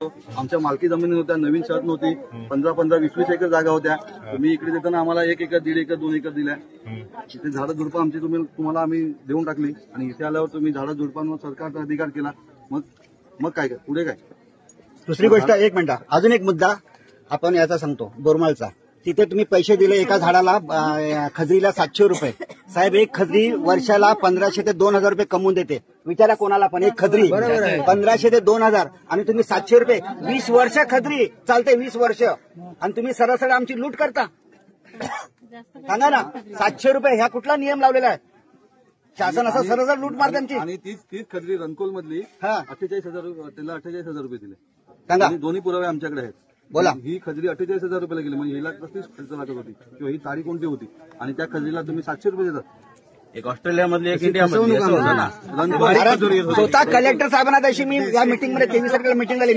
आमच्या मालकी जमिनी होत्या, नवीन शर्त नव्हती, 15-15, 20-20 एकर जागा होत्या. तुम्ही इकडे देताना आम्हाला 1 एकर, 1.5 एकर, 2 एकर दिल्या. इथे झाडं झुडपं आमची तुम्हाला आम्ही देऊन टाकली आणि इथे आल्यावर तुम्ही झाडं झुडपांवर सरकारचा अधिकार केला. मग काय पुढे काय? दुसरी गोष्ट, एक मिनिट, अजून एक मुद्दा आपण याचा सांगतो, बोरमाळचा. तिथे तुम्ही पैसे दिले एका झाडाला, खजरीला 700 रुपये. साहेब, एक खजरी वर्षाला 1500 ते 2000 रुपये कमवून देते. विचारा कोणाला पण, एक खजरी 1500 ते 2000 आणि तुम्ही 700 रुपये. 20 वर्ष खजरी चालते, 20 वर्ष, आणि तुम्ही सरळ आमची लूट करता. सांगा ना, 700 रुपये ह्या कुठला नियम लावलेला आहे? शासन असं सरळ लूट मारते आमची. आणि तीच खजरी रणकोल मधली 48,000, त्याला 48,000 रुपये दिले. सांगा, दोन्ही पुरावे आमच्याकडे आहेत. बोला. ही खजरी 48,000 रुपयाला गेली, म्हणजे हिला 35 खर्च लागत होती किंवा ही तारीख कोणती होती, आणि त्या खजरीला तुम्ही 700 रुपये देतात. एक ऑस्ट्रेलियामधली, एक इंडियामधली. स्वतः कलेक्टर साहेबांना तशी मी या मीटिंगमध्ये 23 तारखेला मीटिंग झाली.